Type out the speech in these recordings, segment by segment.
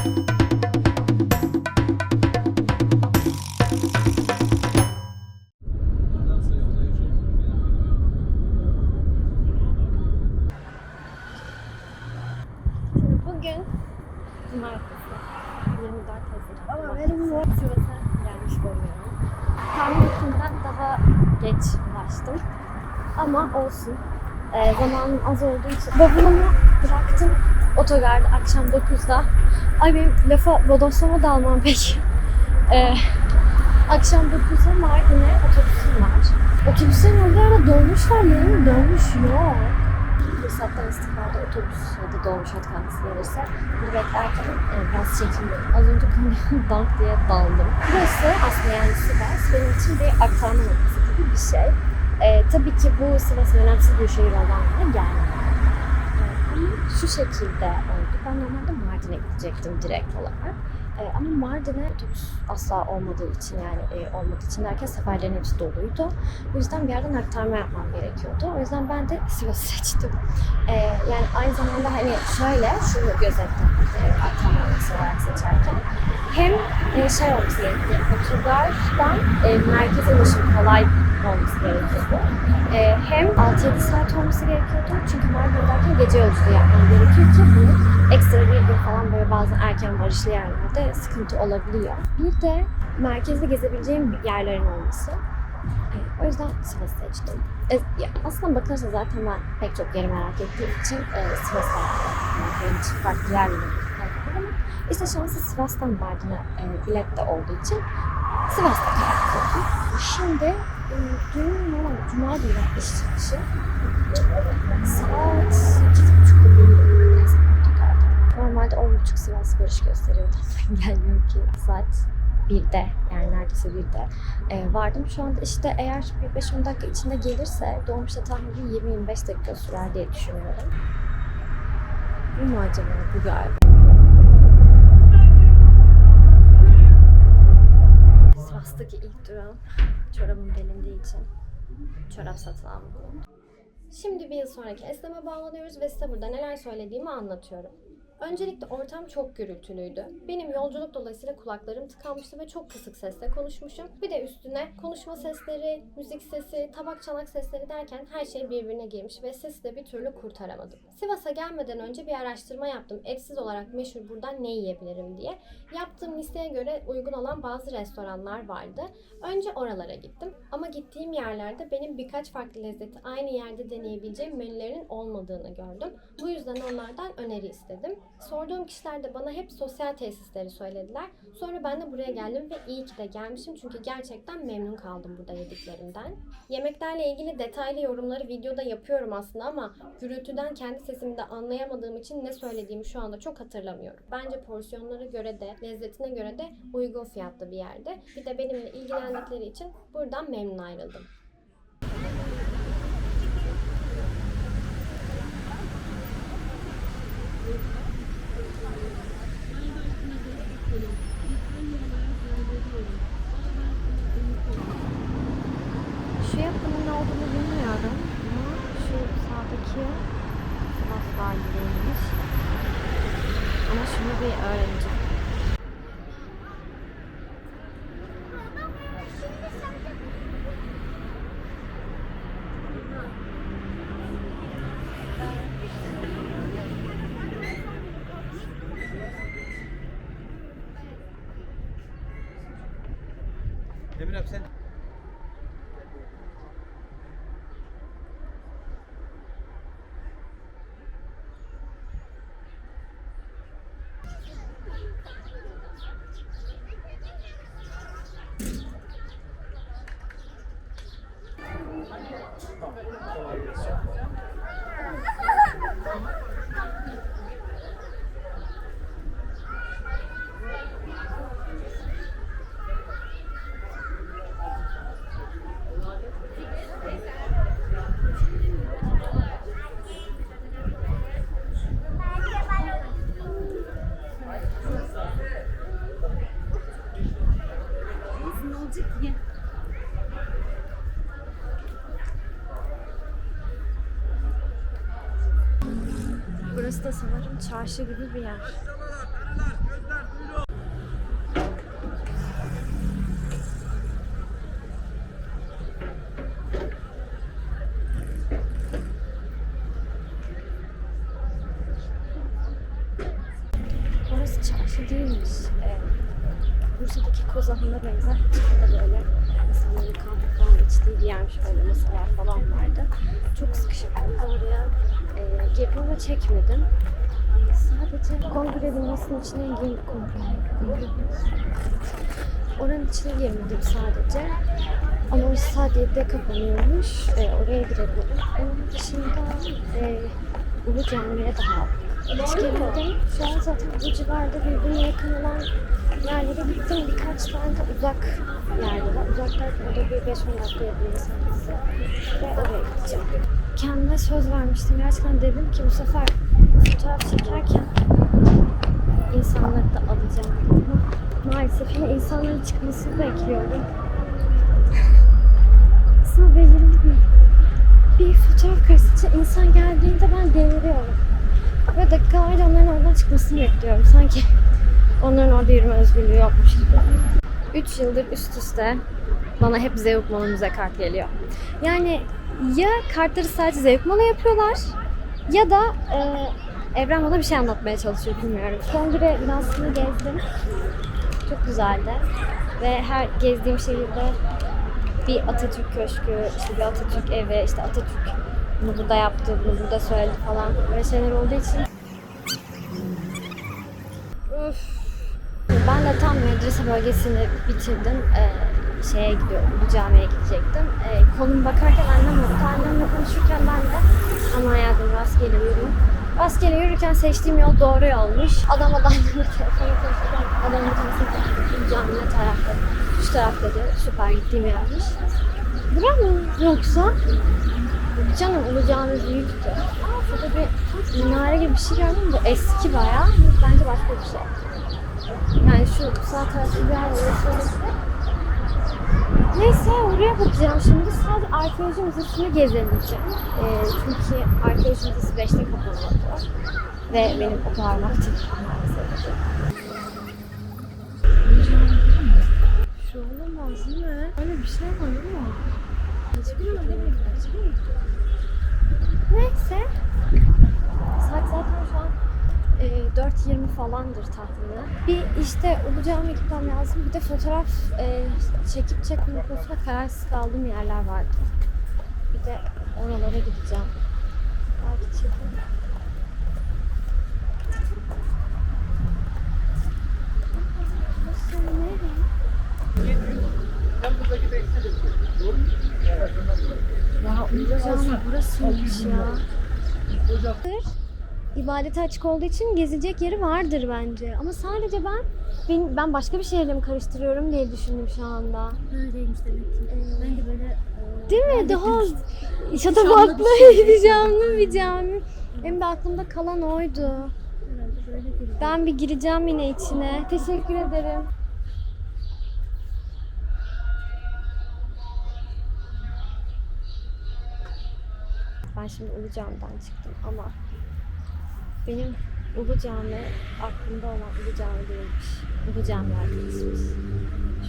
Bugün Cumartesi 24 Haziran. Sivas'a gelmiş bulunuyorum. Tahmin ettiğimden daha geç ulaştım. Ama olsun. Zamanım az olduğu için bavulumu bıraktım otogarda akşam 9'da. Ay benim lafa bodoslama dalmam pek. Akşam 9'da Mardin'e otobüsüm var. Otobüslerin olduğu yerde dolmuşlar, yerine dolmuş yok. Fırsattan istifade otobüs ya da dolmuş hatkası gelirse bunu beklerken biraz çekindim. Az önce konuya dank diye daldım. Burası aslında yani Sivas benim için bir aktarma noktası gibi bir şey. Tabii ki bu Sivas'ın önemsiz bir şehir olanlara gelmedi. Ama şu şekilde oldu. Ben normalde Mardin'e gidecektim direkt olarak. Ama Mardin'e otobüs asla olmadığı için olmadığı için derken seferlerin hepsi doluydu. O yüzden bir yerden aktarma yapmam gerekiyordu. O yüzden ben de Sivas'ı seçtim. Yani aynı zamanda hani şöyle şunu gözettim aktarma olarak seçerken. Hem şey olması gerekiyor, otogardan merkeze ulaşım kolay olması gerekiyordu. Hem 6-7 saat olması gerekiyordu. Çünkü Mardin'deyken gece yolculuğu yapmam gerekiyor ki bunu ekstra bir gün falan böyle bazen erken varışlı yerlerde sıkıntı olabiliyor. Bir de merkezde gezebileceğim yerlerin olması. O yüzden Sivas'ı seçtim. Aslında bakılırsa zaten ben pek çok yeri merak ettiğim için Sivas'ta benim için farklı yerlere ama işte şansı Sivas'tan Mardin'e bilet de olduğu için Sivas'ta karar kıldım. Şimdi dün Cuma günü iş çıkışı saat 8.30'da normalde 10.30 Sivas varış gösteriyordu ama gelmiyor ki saat 1'de yani neredeyse 1'de vardım. Şu anda işte eğer bir 5-10 dakika içinde gelirse dolmuşta tahmini 20-25 dakika sürer diye düşünüyorum. Bu mu acaba? Bu galiba. Sivas'taki ilk durağım çorabım delindiği için çorap satın almadım. Şimdi bir yıl sonraki esneme bağlanıyoruz ve size burada neler söylediğimi anlatıyorum. Öncelikle ortam çok gürültülüydü. Benim yolculuk dolayısıyla kulaklarım tıkanmıştı ve çok kısık sesle konuşmuşum. Bir de üstüne konuşma sesleri, müzik sesi, tabak çanak sesleri derken her şey birbirine girmiş ve sesi de bir türlü kurtaramadım. Sivas'a gelmeden önce bir araştırma yaptım. Etsiz olarak meşhur buradan ne yiyebilirim diye. Yaptığım listeye göre uygun olan bazı restoranlar vardı. Önce oralara gittim. Ama gittiğim yerlerde benim birkaç farklı lezzeti aynı yerde deneyebileceğim menülerin olmadığını gördüm. Bu yüzden onlardan öneri istedim. Sorduğum kişiler de bana hep sosyal tesisleri söylediler. Sonra ben de buraya geldim ve iyi ki de gelmişim çünkü gerçekten memnun kaldım burada yediklerimden. Yemeklerle ilgili detaylı yorumları videoda yapıyorum aslında ama gürültüden kendi sesimi de anlayamadığım için ne söylediğimi şu anda çok hatırlamıyorum. Bence porsiyonlara göre de, lezzetine göre de uygun fiyatlı bir yerde. Bir de benimle ilgilendikleri için buradan memnun ayrıldım. Şu yapının ne olduğunu bilmiyorum ama şu sağdaki Sivas valiliğiymiş. Ama şunu bir öğreneceğim. Emir abi sen... Burası da sanırım çarşı gibi bir yer. çarşı değilmiş. Bursa'daki Kozan'a benzer içinde böyle insanların kahve falan içtiği bir yermiş, böyle masalar falan vardı. Çok sıkışık oldu oraya. Girdim ama çekmedim. Sadece kongre binasının içine girdim. Oranın içine girmedim sadece. Ama o saat 7'de kapanıyormuş. Oraya girebilirim. Onun dışında Ulu Cami'ye daha hiç girmedim. Şu an zaten bu civarda birbirine yakın olan yerlere gittim. Birkaç tane de uzak yerler var. Uzak derken o da bir 5-10 dakika yakın mesafesi. Ve oraya gideceğim. Kendime söz vermiştim. Gerçekten dedim ki bu sefer fotoğraf çekerken insanları da alacağım. Ama maalesef yine insanların çıkmasını bekliyorum. Aslında belirli bir fotoğraf karesi için insan geldiğinde ben deliriyorum. Ve dakikalarca onların oradan çıkmasını bekliyorum. Sanki onların orada yürüme özgürlüğü yokmuş gibi. 3 yıldır üst üste bana hep Zeugma Mola müze kart geliyor. Yani ya kartları sadece Zeugma Mola yapıyorlar ya da Evren bana bir şey anlatmaya çalışıyor, bilmiyorum. Kongre binasını gezdim. Çok güzeldi. Ve her gezdiğim şehirde bir Atatürk köşkü, işte bir Atatürk evi, işte Atatürk bunu burada yaptı, bunu burada söyledi falan böyle şeyler olduğu için. Ben de tam medrese bölgesini bitirdim. Şeye gidiyorum, bu camiye gidecektim. Konum bakarken annem oldu. Annemle konuşurken ben de aman yardım rastgele yürüyeyim. Rastgele yürürken seçtiğim yol doğru yolmuş. Adam annemle telefonu konuşurken adamın tanesi cami ne tarafta? Şu taraf dedi. Süper, gittiğim yermiş. Bura mı yoksa? Yok canım, Ulu Cami büyüktü. Şurada bir minare gibi bir şey gördüm. Bu eski bayağı. Bence başka bir şey. Yani şu sağ tarafı bir yer orası. Neyse oraya bakacağım şimdi. Sadece arkeoloji müzesini gezebileceğim. Çünkü arkeoloji müzesi 5'te kapanıyordu. Ve benim o kadar vaktim maalesef. Şu olamaz değil mi? Öyle bir şey var ama. Hiçbir öyle mi? Neyse. Saat zaten şu an 4:20 falandır tahminen. Bir işte Ulu Cami'ye gitmem lazım. Bir de fotoğraf çekip çekmemek konusunda kararsız kaldığım yerler vardı. Bir de oralara gideceğim. Belki çekeyim. Burası nereye? Ya Ulu Cami burasıymış ya. İbadete açık olduğu için gezecek yeri vardır bence. Ama sadece ben başka bir şeyle mi karıştırıyorum diye düşündüm şu anda. Öyleymiş demek ki. Ben de böyle... Değil mi? Daha Şatafatlı bir cami. Benim de aklımda kalan oydu. Herhalde böyle değil. Ben bir gireceğim yine içine. Teşekkür ederim. Ben şimdi Ulu Cami'den çıktım ama benim Ulu Cami aklımda olan Ulu Cami değilmiş. Ulu Cami arkadaşmış.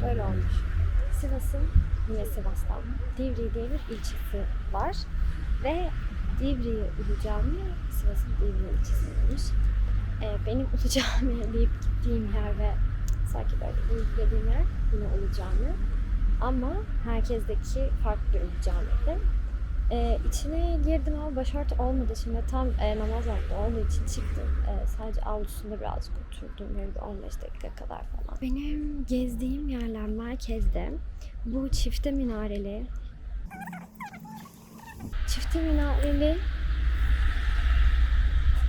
Şöyle olmuş. Sivas'ın, yine Sivas'tan Divriği diye bir ilçesi var. Ve Divriği Ulu Cami Sivas'ın Divriği ilçesiymiş. Benim Ulu Cami deyip gittiğim yer ve sanki böyle Ulu dediğim yer yine Ulu Cami. Ama herkesteki farklı Ulu Cami'ydi. İçine girdim ama başörtü olmadı. Şimdi tam namaz vakti olduğu için çıktım. Sadece avlusunda birazcık oturdum. Böyle bir 15 dakika kadar falan. Benim gezdiğim yerler merkezde. Bu çifte minareli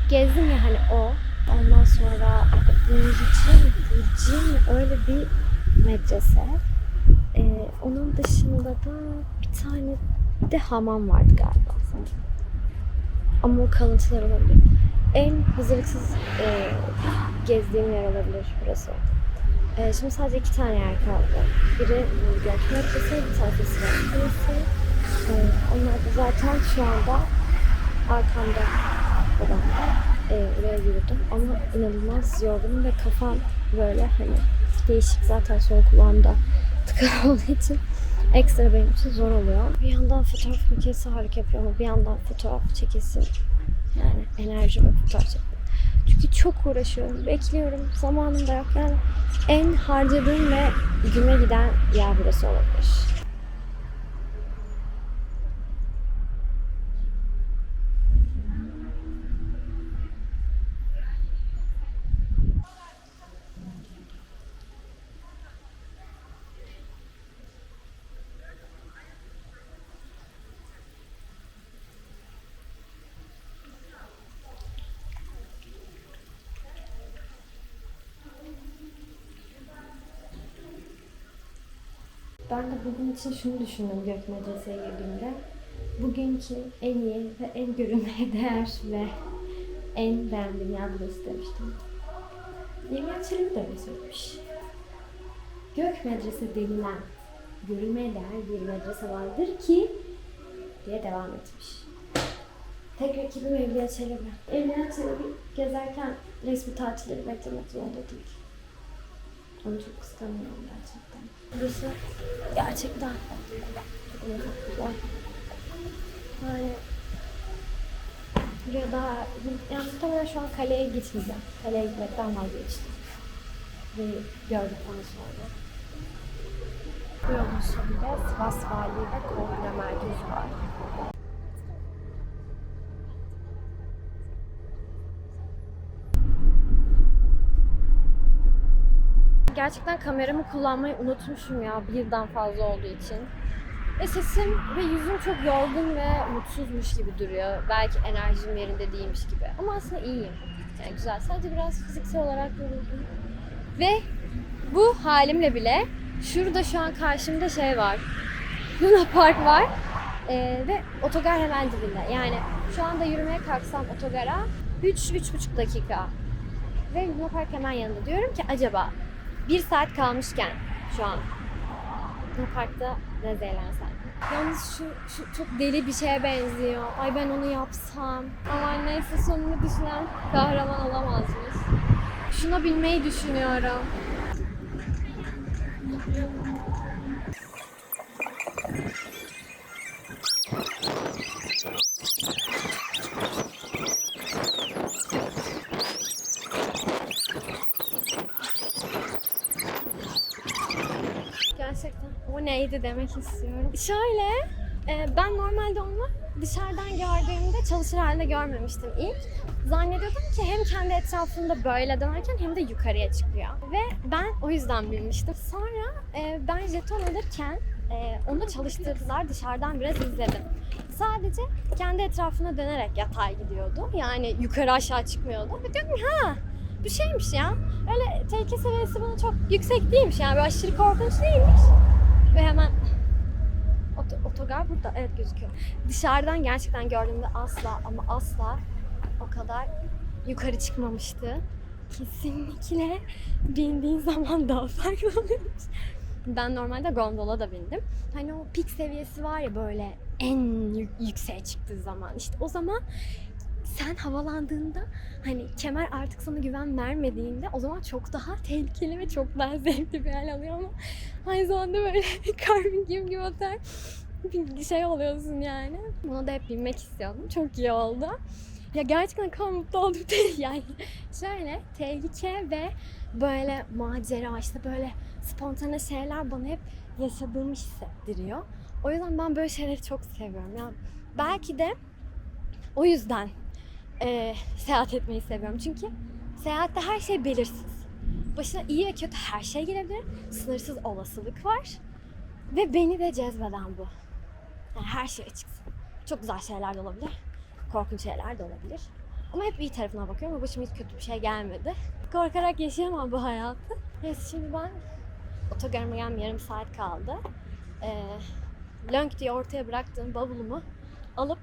gezdim ya hani o. Ondan sonra Burcu öyle bir medrese. Onun dışında da bir tane de hamam vardı galiba. Ama o kalıntılar olabilir. En hazırlıksız gezdiğim yer olabilir burası. Şimdi sadece 2 tane yer kaldı. Biri Gökmen Medrese, bir tanesi Sivas Medrese. Onlar da zaten şu anda arkamda odamda. Oraya yürüdüm ama inanılmaz yorgunum ve kafam böyle hani değişik, zaten sol kulağımda tıkalı olduğu için ekstra benim için zor oluyor. Bir yandan fotoğraf makinesi harika yapıyor ama bir yandan fotoğraf çekesim, yani enerji ve fotoğraf çekmek. Çünkü çok uğraşıyorum, bekliyorum, zamanım da yok. Yani en harcadığım ve güme giden yer burası olabilir. Ben de bugün için şunu düşündüm Gök Medrese'ye girdiğimde. Bugünkü en iyi ve en görülmeye değer ve en beğendiğim yer burası demiştim. Nimet Çelebi de böyle söylemiş. Gök Medrese denilen görülmeye değer bir medrese vardır ki diye devam etmiş. Tek rakibim Evliya Çelebi. Evliya Çelebi gezerken resmi tatilleri beklemek zorunda değil. Onu çok kıskanıyorum gerçekten. Burası gerçekten çok güzel. Yani buraya daha, yani muhtemelen şu an kaleye gitmeyeceğim. Kaleye gitmekten vazgeçtim. Ve gördükten sonra. Bu yolun sonunda Sivas Valiliği ve Koordine Merkezi var. Gerçekten kameramı kullanmayı unutmuşum ya birden fazla olduğu için. Ve sesim ve yüzüm çok yorgun ve mutsuzmuş gibi duruyor. Belki enerjim yerinde değilmiş gibi. Ama aslında iyiyim. Yani güzel. Sadece biraz fiziksel olarak yoruldum. Ve bu halimle bile şurada şu an karşımda şey var. Luna Park var. Ve otogar hemen dibinde. Yani şu anda yürümeye kalksam otogara 3-3,5 dakika. Ve Luna Park hemen yanında. Diyorum ki acaba 1 saat kalmışken şu an Luna Park'ta ne eğlensem. Yalnız şu çok deli bir şeye benziyor. Ay ben onu yapsam. Ama neyse sonunu düşünen kahraman olamazmış. Şuna binmeyi düşünüyorum. Gerçekten o neydi demek istiyorum. Şöyle, ben normalde onu dışarıdan gördüğümde çalışır halde görmemiştim ilk. Zannediyordum ki hem kendi etrafında böyle dönerken hem de yukarıya çıkıyor. Ve ben o yüzden bilmiştim. Sonra ben jeton alırken onu çalıştırdılar, dışarıdan biraz izledim. Sadece kendi etrafına dönerek yatay gidiyordu. Yani yukarı aşağı çıkmıyordu. Ve diyorum ki ha bu şeymiş ya. Öyle tehlike seviyesi bana çok yüksek değilmiş yani böyle aşırı korkunç değilmiş. Ve hemen otogar burada, evet gözüküyor. Dışarıdan gerçekten gördüğümde asla ama asla o kadar yukarı çıkmamıştı. Kesinlikle bindiğin zaman daha farklı oluyormuş. Ben normalde gondola da bindim. Hani o pik seviyesi var ya böyle en yükseğe çıktığı zaman. İşte o zaman sen havalandığında hani kemer artık sana güven vermediğinde o zaman çok daha tehlikeli ve çok daha zevkli bir hal alıyor ama aynı zamanda böyle Carving gibi otel bir şey oluyorsun yani. Buna da hep binmek istiyordum. Çok iyi oldu. Ya gerçekten kadar mutlu oldum değil yani. Şöyle tehlike ve böyle macera işte böyle spontane şeyler bana hep yaşadığımı hissettiriyor. O yüzden ben böyle şeyleri çok seviyorum. Yani belki de o yüzden seyahat etmeyi seviyorum. Çünkü seyahatte her şey belirsiz. Başına iyi ve kötü her şey gelebilir. Sınırsız olasılık var. Ve beni de cezbeden bu. Yani her şey açıksın. Çok güzel şeyler de olabilir. Korkunç şeyler de olabilir. Ama hep iyi tarafına bakıyorum ve başıma hiç kötü bir şey gelmedi. Korkarak yaşayamam bu hayatı. Neyse şimdi ben otogarıma yarım saat kaldı. Lönk diye ortaya bıraktığım bavulumu alıp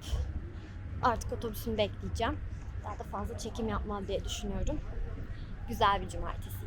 artık otobüsünü bekleyeceğim. Daha da fazla çekim yapmam diye düşünüyorum. Güzel bir cumartesiydi.